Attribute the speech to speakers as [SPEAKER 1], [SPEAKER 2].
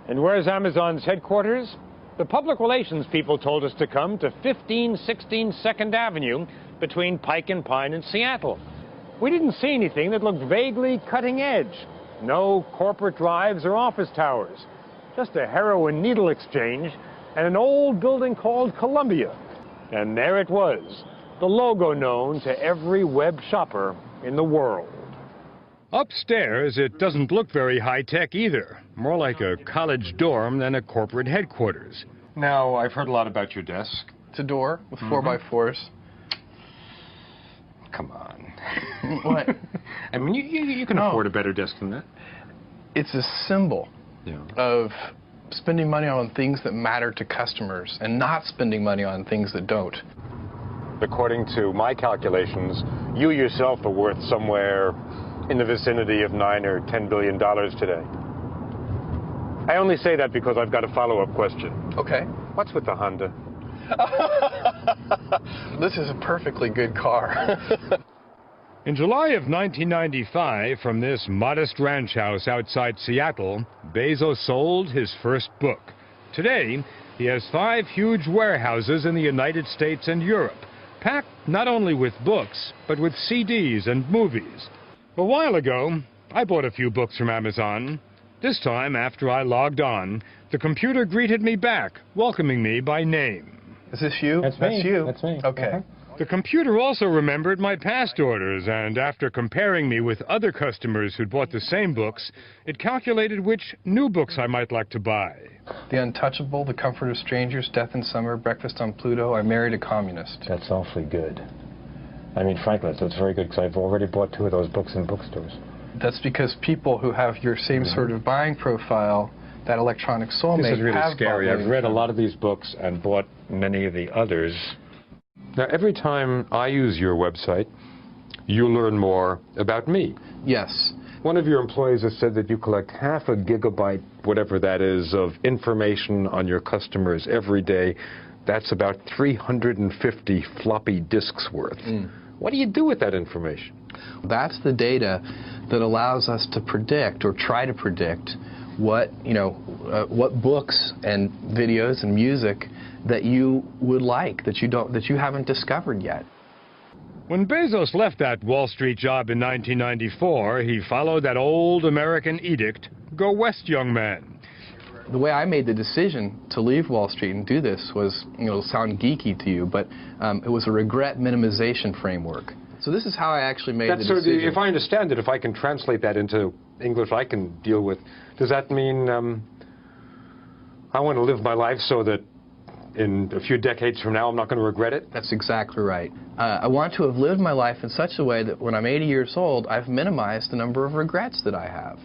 [SPEAKER 1] And where's Amazon's headquarters? The public relations people told us to come to 1516 2nd Avenue between Pike and Pine in Seattle. We didn't see anything that looked vaguely cutting edge. No corporate drives or office towers. Just a heroin needle exchange and an old building called Columbia. And there it was, the logo known to every web shopper in the world. Upstairs, it doesn't look very high-tech either. More like a college dorm than a corporate headquarters. Now, I've heard a lot about your desk.
[SPEAKER 2] It's a door with 4x4s.
[SPEAKER 1] Come on.
[SPEAKER 2] What?
[SPEAKER 1] I mean, you can afford a better desk than that.
[SPEAKER 2] It's a symbol of spending money on things that matter to customers and not spending money on things that don't.
[SPEAKER 1] According to my calculations, you yourself are worth somewhere in the vicinity of $9 or $10 billion today. I only say that because I've got a follow-up question.
[SPEAKER 2] Okay.
[SPEAKER 1] What's with the Honda?
[SPEAKER 2] This is a perfectly good car.
[SPEAKER 1] In July of 1995, from this modest ranch house outside Seattle, Bezos sold his first book. Today, he has 5 huge warehouses in the United States and Europe, packed not only with books, but with CDs and movies. A while ago, I bought a few books from Amazon. This time, after I logged on, the computer greeted me back, welcoming me by name.
[SPEAKER 2] Is this you?
[SPEAKER 3] That's me.
[SPEAKER 2] That's you?
[SPEAKER 3] That's me.
[SPEAKER 2] Okay.
[SPEAKER 1] The computer also remembered my past orders, and after comparing me with other customers who'd bought the same books, it calculated which new books I might like to buy.
[SPEAKER 2] The Untouchable, The Comfort of Strangers, Death in Summer, Breakfast on Pluto, I Married a Communist.
[SPEAKER 3] That's awfully good. I mean, frankly, that's very good, because I've already bought 2 of those books in bookstores.
[SPEAKER 2] That's because people who have your same sort of buying profile, that electronic soulmate,
[SPEAKER 1] This is really scary. I've read a
[SPEAKER 2] of
[SPEAKER 1] lot of these books and bought many of the others. Now, every time I use your website, you learn more about me.
[SPEAKER 2] Yes.
[SPEAKER 1] One of your employees has said that you collect half a gigabyte, whatever that is, of information on your customers every day. That's about 350 floppy disks worth. What do you do with that information?
[SPEAKER 2] That's the data that allows us to predict, or try to predict, what books and videos and music that you would like, that you haven't discovered yet.
[SPEAKER 1] When Bezos left that Wall Street job in 1994, he followed that old American edict, go west, young man.
[SPEAKER 2] The way I made the decision to leave Wall Street and do this was, it'll sound geeky to you, but it was a regret minimization framework. So this is how I actually made the decision.
[SPEAKER 1] If I understand it, if I can translate that into English I can deal with, does that mean I want to live my life so that in a few decades from now I'm not going to regret it?
[SPEAKER 2] That's exactly right. I want to have lived my life in such a way that when I'm 80 years old, I've minimized the number of regrets that I have.